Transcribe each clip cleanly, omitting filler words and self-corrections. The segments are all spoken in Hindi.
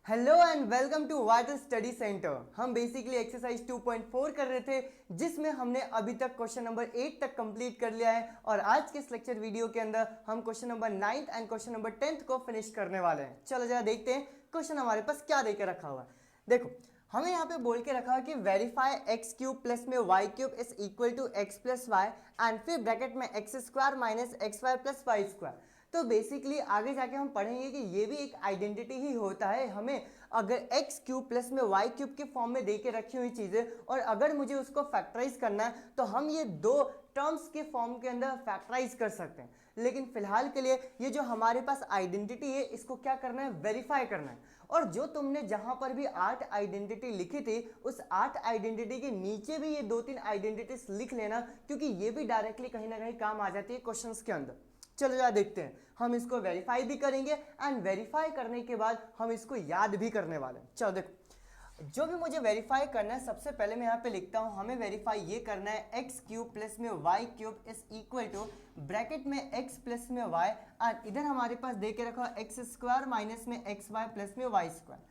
Hello and welcome to water study centre. हम बेसिकली एक्सरसाइज 2.4 कर रहे थे जिसमें हमने अभी तक क्वेश्चन नंबर 8 तक कंप्लीट कर लिया है और आज के इस लेक्चर वीडियो के अंदर हम question number 9 and question number 10 को फिनिश करने वाले हैं। चलो जरा देखते हैं क्वेश्चन हमारे पास क्या देकर रखा हुआ है। देखो हमें यहाँ पे बोल के रखा है कि वेरीफाई एक्स क्यूब प्लस में y cube is equal to x plus y and फिर ब्रैकेट में x square minus x y plus y square. तो बेसिकली आगे जाके हम पढ़ेंगे कि ये भी एक आइडेंटिटी ही होता है। हमें अगर एक्स क्यूब प्लस में वाई क्यूब के फॉर्म में देके रखी हुई चीज़ें और अगर मुझे उसको फैक्टराइज करना है तो हम ये दो टर्म्स के फॉर्म के अंदर फैक्टराइज कर सकते हैं। लेकिन फिलहाल के लिए ये जो हमारे पास आइडेंटिटी है इसको क्या करना है, वेरीफाई करना है। और जो तुमने जहां पर भी 8 आइडेंटिटी लिखी थी उस 8 आइडेंटिटी के नीचे भी ये 2-3 आइडेंटिटीज लिख लेना, क्योंकि ये भी डायरेक्टली कहीं ना कहीं काम आ जाती है क्वेश्चंस के अंदर। चलो जरा देखते हैं, हम इसको वेरीफाई भी करेंगे एंड वेरीफाई करने के बाद हम इसको याद भी करने वाले हैं। चलो देखो, जो भी मुझे वेरीफाई करना है सबसे पहले मैं यहाँ पे लिखता हूँ, हमें वेरीफाई ये करना है एक्स क्यूब प्लस में y cube is equal to bracket में एक्स प्लस में वाई एंड इधर हमारे पास दे के रखा एक्स स्क्वायर माइनस में एक्स वाई प्लस में वाई स्क्वायर।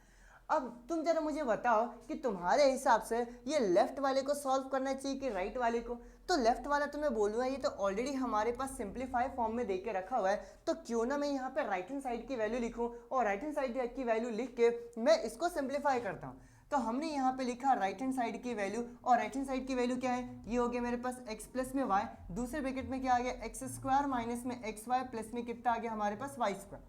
अब तुम जरा मुझे बताओ कि तुम्हारे हिसाब से ये लेफ्ट वाले को सॉल्व करना चाहिए कि राइट वाले को। तो लेफ्ट वाला तो मैं बोलूँगा ये तो ऑलरेडी हमारे पास सिंप्लीफाई फॉर्म में देके रखा हुआ है, तो क्यों ना मैं यहाँ पे राइट हैंड साइड की वैल्यू लिखूँ और राइट हैंड साइड की वैल्यू लिख के मैं इसको सिंप्लीफाई करता हूँ। तो हमने यहाँ पे लिखा राइट हैंड साइड की वैल्यू और राइट हैंड साइड की वैल्यू क्या है, ये हो गया मेरे पास एक्स प्लस में वाई, दूसरे ब्रैकेट में क्या आ गया एक्स स्क्वायर माइनस में एक्स वाई प्लस में कितना आ गया हमारे पास वाई स्क्वायर।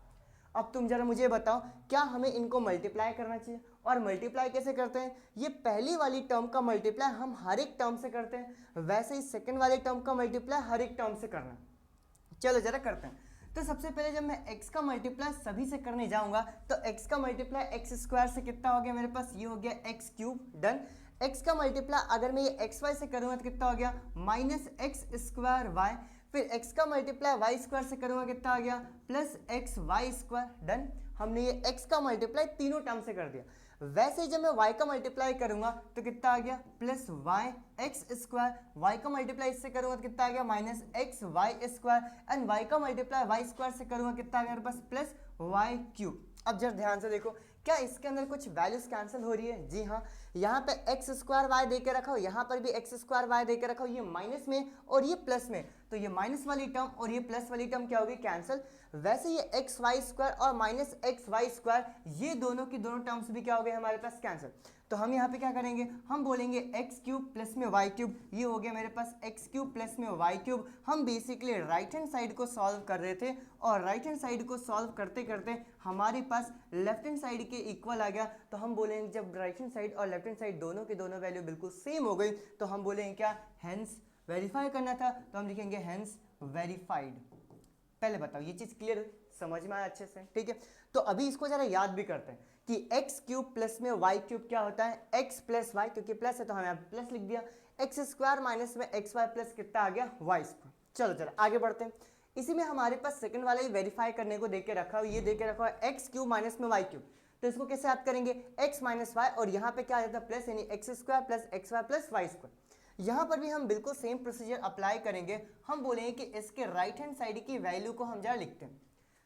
अब तुम जरा मुझे बताओ क्या हमें इनको मल्टीप्लाई करना चाहिए, और मल्टीप्लाई कैसे करते हैं, ये पहली वाली टर्म का मल्टीप्लाई हम हर एक टर्म से करते हैं, वैसे ही सेकंड वाले टर्म का मल्टीप्लाई हर एक टर्म से करना। चलो जरा करते हैं। तो सबसे पहले जब मैं x का मल्टीप्लाई सभी से करने जाऊंगा तो x का मल्टीप्लाई एक्स स्क्वायर से कितना हो गया मेरे पास, ये हो गया एक्स क्यूब, डन। x का मल्टीप्लाई अगर मैं ये एक्स वाई से करूंगा तो कितना हो गया माइनस एक्स स्क्वायर वाई, फिर x का मल्टीप्लाई वाई स्क्वायर से करूंगा कितना आ गया plus x y square, done. हमने ये x का मल्टीप्लाई तीनों टर्म से कर दिया। वैसे ही जब मैं y का मल्टीप्लाई करूंगा तो कितना आ गया plus y x square, y का मल्टीप्लाई इससे करूंगा तो कितना आ गया minus x y square and y का मल्टीप्लाई वाई स्क्वायर से करूंगा कितना आ गया मेरे पास प्लस वाई क्यूब। अब जरा ध्यान से देखो, क्या इसके अंदर कुछ वैल्यूज कैंसिल हो रही है? जी हाँ, यहाँ पे एक्स स्क्वायर वाई दे के रखा हो, यहाँ पर भी एक्स स्क्वायर वाई दे के रखा हो, ये माइनस में और ये प्लस में, तो ये माइनस वाली टर्म और ये प्लस वाली टर्म क्या होगी, कैंसिल। वैसे ये एक्स वाई स्क्वायर और माइनस एक्स वाई स्क्वायर ये दोनों की दोनों टर्म्स भी क्या हो गए हमारे पास, कैंसिल। तो हम यहाँ पे क्या करेंगे, हम बोलेंगे एक्स क्यूब प्लस में वाई क्यूब, ये हो गया मेरे पास एक्स क्यूब प्लस में वाई क्यूब। हम बेसिकली राइट हैंड साइड को सॉल्व कर रहे थे और राइट हैंड साइड को सॉल्व करते करते हमारे पास लेफ्ट हैंड साइड के इक्वल आ गया, तो हम बोलेंगे जब राइट हैंड साइड और लेफ्ट हैंड साइड दोनों के दोनों वैल्यू बिल्कुल सेम हो गई तो हम बोलेंगे क्या, हेंस वेरीफाई करना था तो हम लिखेंगे हेंस वेरीफाइड। पहले बताओ ये चीज क्लियर हुई, समझ में आया अच्छे से? ठीक है, तो अभी इसको जरा याद भी करते हैं कि एक्स क्यूब प्लस में वाई क्यूब क्या होता है, एक्स प्लस वाई, क्योंकि प्लस है तो हम यहाँ प्लस लिख दिया, एक्स स्क्वायर माइनस में एक्स वाई प्लस कितना आ गया वाई स्क्वायर। चलो चलो आगे बढ़ते हैं। इसी में हमारे पास सेकंड वाला ही वेरीफाई करने को देके रखा हुआ, ये देके रखा हुआ एक्स क्यूब माइनस में वाई क्यूब, तो इसको कैसे याद करेंगे, एक्स माइनस वाई और यहाँ पे क्या आ जाता है प्लस, यानी x square plus x y plus y square. यहां पर भी हम बिल्कुल सेम प्रोसीजर अप्लाई करेंगे, हम बोलेंगे कि इसके राइट हैंड साइड की वैल्यू को हम जरा लिखते हैं।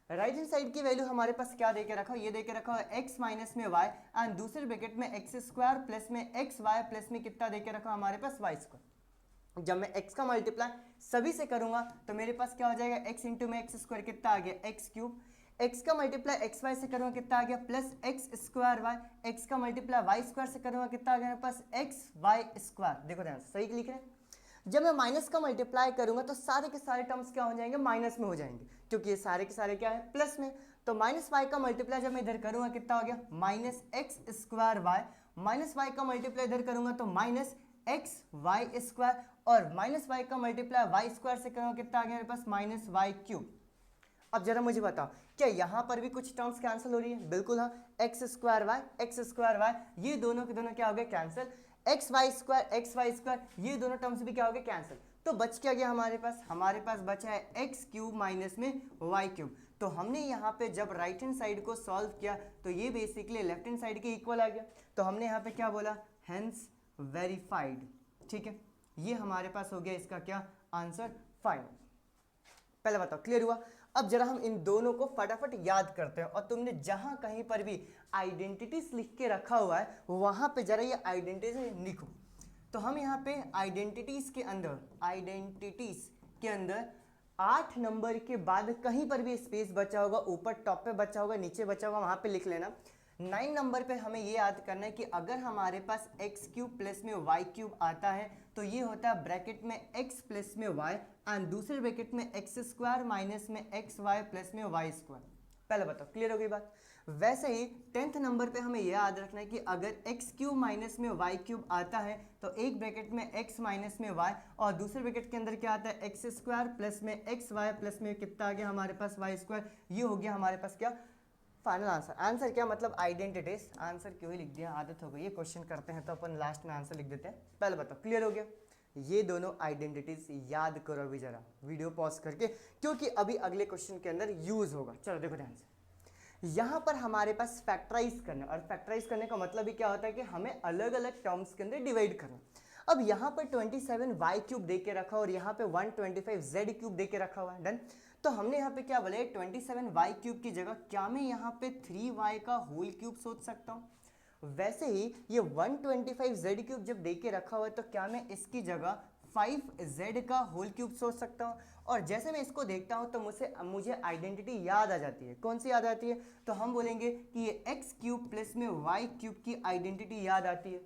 राइट हैंड साइड की वैल्यू हमारे पास क्या देके रखा हो, ये देके रखा हो एक्स माइनस में वाई एंड दूसरे ब्रैकेट में एक्स स्क्वायर प्लस में एक्स वाई प्लस में कितना देके रखा हो हमारे पास वाई स्क्वायर। जब मैं x का मल्टीप्लाई सभी से करूंगा तो मेरे पास क्या हो जाएगा, x इंटू में एक्स स्क्वायर कितना आ गया एक्स क्यूब, x का मल्टीप्लाई एक्स वाई से करूंगा कितना आ गया plus x square y, x का मल्टीप्लाई वाई स्क्वायर से करूंगा कितना आ गया मेरे पास एक्स वाई स्क्वायर। देखो ध्यान सही लिख रहे हैं। जब मैं माइनस का मल्टीप्लाई करूंगा तो सारे के सारे टर्म्स क्या हो जाएंगे, माइनस में हो जाएंगे, क्योंकि ये सारे के सारे क्या है प्लस में। तो माइनस वाई का मल्टीप्लाई जब मैं इधर करूंगा कितना हो गया minus x square y, minus y का मल्टीप्लाई इधर करूंगा तो माइनस एक्स वाई स्क्वायर और माइनस वाई का मल्टीप्लाई वाई स्क्वायर से करूंगा कितना आ गया मेरे पास माइनस वाई क्यूब। अब जरा मुझे बताओ क्या यहां पर भी कुछ टर्म्स कैंसिल हो रही है? बिल्कुल हाँ, एक्स स्क्वायर वाई ये दोनों के दोनों क्या हो गए कैंसिल, एक्स वाई स्क्वायर ये दोनों टर्म्स भी क्या हो गए कैंसिल। तो बच क्या गया हमारे पास बचा है एक्स क्यूब माइनस में वाई क्यूब। तो हमने यहाँ पे जब राइट हैंड साइड को सॉल्व किया तो ये बेसिकली लेफ्ट हैंड साइड के इक्वल आ गया, तो हमने यहाँ पे क्या बोला, हेंस वेरीफाइड। ठीक है, ये हमारे पास हो गया इसका क्या आंसर फाइनल। पहले बताओ क्लियर हुआ? अब जरा हम इन दोनों को फटाफट याद करते हैं, और तुमने जहां कहीं पर भी आइडेंटिटीज लिख के रखा हुआ है वहां पे जरा ये आइडेंटिटीज लिखो। तो हम यहाँ पे आइडेंटिटीज के अंदर 8 नंबर के बाद कहीं पर भी स्पेस बचा होगा, ऊपर टॉप पे बचा होगा, नीचे बचा होगा, वहां पे लिख लेना। 9 नंबर पे हमें ये याद करना है कि अगर हमारे पास एक्स क्यूब प्लस में वाई क्यूब आता है तो ये होता है ब्रैकेट में एक्स प्लस में वाई, एंड दूसरे ब्रैकेट में एक्स स्क्वायर माइनस में एक्स वाई प्लस में वाई स्क्वायर। पहले बताओ, क्लियर हो गई बात। वैसे ही 10th नंबर पे हमें यह याद रखना है कि अगर एक्स क्यूब माइनस में वाई क्यूब आता है तो एक ब्रैकेट में एक्स माइनस में वाई, और दूसरे ब्रैकेट के अंदर क्या आता है एक्स स्क्वायर प्लस में एक्स वाई प्लस में कितना आ गया हमारे पास वाई स्क्वायर। ये हो गया हमारे पास क्या फाइनल आंसर। आंसर क्या मतलब आइडेंटिटीज, आंसर क्यों ही लिख दिया, आदत हो गई ये क्वेश्चन करते हैं तो अपन लास्ट में आंसर लिख देते हैं। पहले बताओ, क्लियर हो गया। ये दोनों आइडेंटिटीज याद करो अभी जरा वीडियो पॉज करके, क्योंकि अभी अगले क्वेश्चन के अंदर यूज होगा। चलो देखो ध्यान से, यहाँ पर हमारे पास फैक्टराइज करना, और फैक्टराइज करने का मतलब ही क्या होता है कि हमें अलग अलग टर्म्स के अंदर डिवाइड करना। अब यहाँ पर 27 वाई क्यूब दे के रखा और यहाँ पे 125 जेड क्यूब दे के रखा हुआ है, डन। तो हमने यहाँ पे क्या बोला, 27 वाई क्यूब की जगह क्या मैं यहाँ पे 3y का होल क्यूब सोच सकता हूँ। वैसे ही ये 125 जेड क्यूब जब दे के रखा हुआ है तो क्या मैं इसकी जगह 5z का होल क्यूब सोच सकता हूँ। और जैसे मैं इसको देखता हूँ तो मुझे आइडेंटिटी याद आ जाती है। कौन सी याद आती है, तो हम बोलेंगे कि ये एक्स क्यूब प्लस में वाई क्यूब की आइडेंटिटी याद आती है।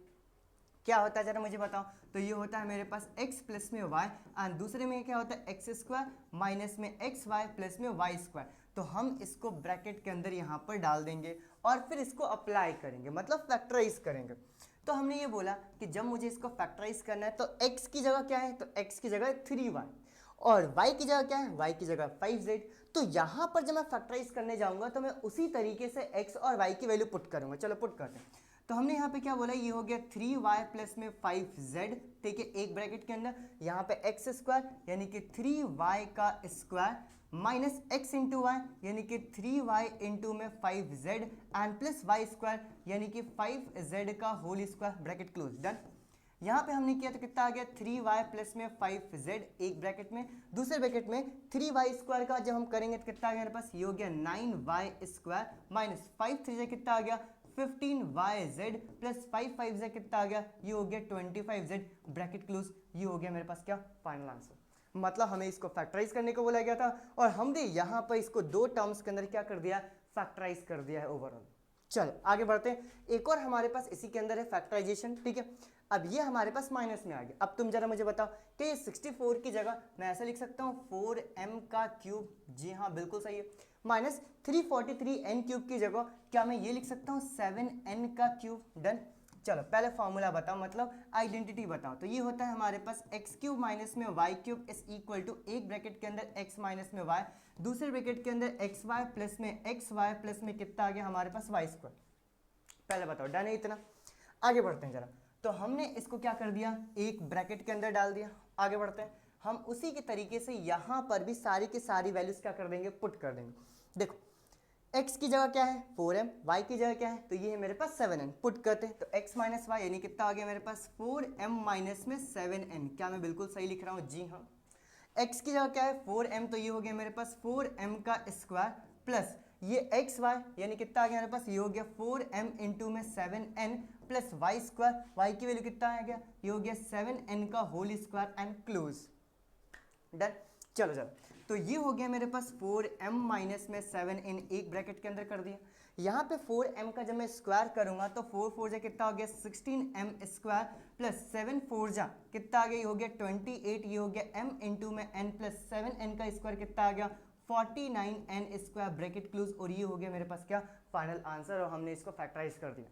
क्या होता है जरा मुझे बताओ। तो ये होता है मेरे पास x प्लस में y, एंड दूसरे में क्या होता है एक्स स्क्वायर माइनस में एक्स वाई प्लस में वाई स्क्वायर। तो हम इसको ब्रैकेट के अंदर यहाँ पर डाल देंगे और फिर इसको अप्लाई करेंगे, मतलब फैक्टराइज करेंगे। तो हमने ये बोला कि जब मुझे इसको फैक्टराइज करना है तो x की जगह क्या है, तो x की जगह 3y, और y की जगह क्या है, y की जगह 5z। तो यहाँ पर जब मैं फैक्टराइज करने जाऊंगा तो मैं उसी तरीके से x और y की वैल्यू पुट करूंगा। चलो पुट करते हैं। तो हमने यहाँ पे क्या बोला, ये हो गया 3y प्लस में 5z, ठीक है, एक ब्रैकेट के अंदर यहाँ पे एक्स स्क्वायर यानी कि 3y का square minus x into y यानी कि 3y इंटू में 5z and plus y square यानी कि 5z का whole square, bracket close, done. यहाँ पे हमने किया तो कितना आ गया 3y प्लस में 5z एक ब्रैकेट में, दूसरे ब्रैकेट में 3y स्क्वायर का जब हम करेंगे तो कितना आ गया मेरे पास, ये हो गया 9y स्क्वायर माइनस 5 3z कितना आ गया 15yz प्लस 5z कितना आ गया, ये हो गया 25z, ब्रैकेट क्लोज। ये हो गया मेरे पास क्या फाइनल आंसर। मतलब हमें इसको फैक्टराइज करने को बोला गया था और हमने यहाँ पर इसको दो टर्म्स के अंदर क्या कर दिया, फैक्टराइज कर दिया है ओवरऑल। चलो आगे बढ़ते हैं। एक और हमारे पास इसी के अंदर है फैक्टराइजेशन, ठीक है। अब ये हमारे पास माइनस में आ गया। अब तुम जरा मुझे बताओ कि 64 की जगह मैं ऐसा लिख सकता हूँ 4m का क्यूब, जी हाँ बिल्कुल सही है, माइनस 343n क्यूब की जगह क्या मैं ये लिख सकता हूँ 7n का क्यूब, डन। चलो पहले फॉर्मूला बताओ, मतलब आइडेंटिटी बताओ। तो ये होता है हमारे पास एक्स क्यूब माइनस में y cube is equal to एक ब्रैकेट के अंदर एक्स माइनस में वाई, दूसरे ब्रैकेट के अंदर एक्स वाई प्लस में एक्स वाई प्लस में कितना आ गया हमारे पास वाई स्क्वायर। पहले बताओ, डन है इतना। आगे बढ़ते हैं जरा। तो हमने इसको क्या कर दिया, एक ब्रैकेट के अंदर डाल दिया। आगे बढ़ते हैं, हम उसी के तरीके से यहाँ पर भी सारी की सारी वैल्यूज क्या कर देंगे, पुट कर देंगे। देखो x की जगह क्या है 4m, y की जगह क्या है, तो ये है मेरे पास 7n, पुट करते हैं। तो x माइनस वाई यानी कितना आ गया मेरे पास 4m माइनस में 7n। क्या मैं बिल्कुल सही लिख रहा हूँ, जी हाँ। x की जगह क्या है 4m, तो ये हो गया मेरे पास 4m का स्क्वायर प्लस ये एक्स वाई यानी कितना आ गया मेरे पास, ये हो गया 4m इंटू में 7n plus y square, y की वैल्यू कितना आ गया, ये हो गया 7n का whole square and close, done. चलो चलो, तो ये हो गया मेरे पास 4m माइनस में 7n एक ब्रैकेट के अंदर कर दिया। यहाँ पे 4m का जब मैं स्क्वायर करूंगा तो 4 4 जा कितना हो गया 16m स्क्वायर प्लस 7 4 जा कितना आ गया, ये हो गया 28, ये हो गया m इंटू में n प्लस 7n का स्क्वायर कितना आ गया 49n स्क्वायर, ब्रैकेट क्लोज। और ये हो गया मेरे पास क्या फाइनल आंसर, और हमने इसको फैक्टराइज कर दिया।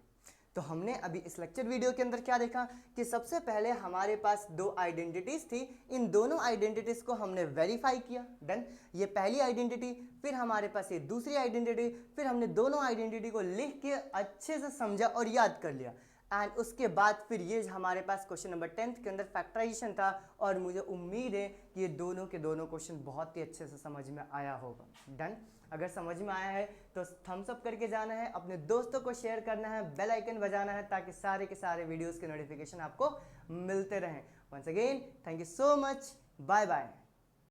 तो हमने अभी इस लेक्चर वीडियो के अंदर क्या देखा कि सबसे पहले हमारे पास दो आइडेंटिटीज थी, इन दोनों आइडेंटिटीज को हमने वेरीफाई किया, डन। ये पहली आइडेंटिटी, फिर हमारे पास ये दूसरी आइडेंटिटी, फिर हमने दोनों आइडेंटिटी को लिख के अच्छे से समझा और याद कर लिया। एंड उसके बाद फिर ये हमारे पास क्वेश्चन नंबर 10th के अंदर फैक्टराइजेशन था, और मुझे उम्मीद है कि ये दोनों के दोनों क्वेश्चन बहुत ही अच्छे से समझ में आया होगा, डन। अगर समझ में आया है तो थम्स अप करके जाना है, अपने दोस्तों को शेयर करना है, बेल आइकन बजाना है ताकि सारे के सारे वीडियोस के नोटिफिकेशन आपको मिलते रहें। Once again thank you so much, bye bye.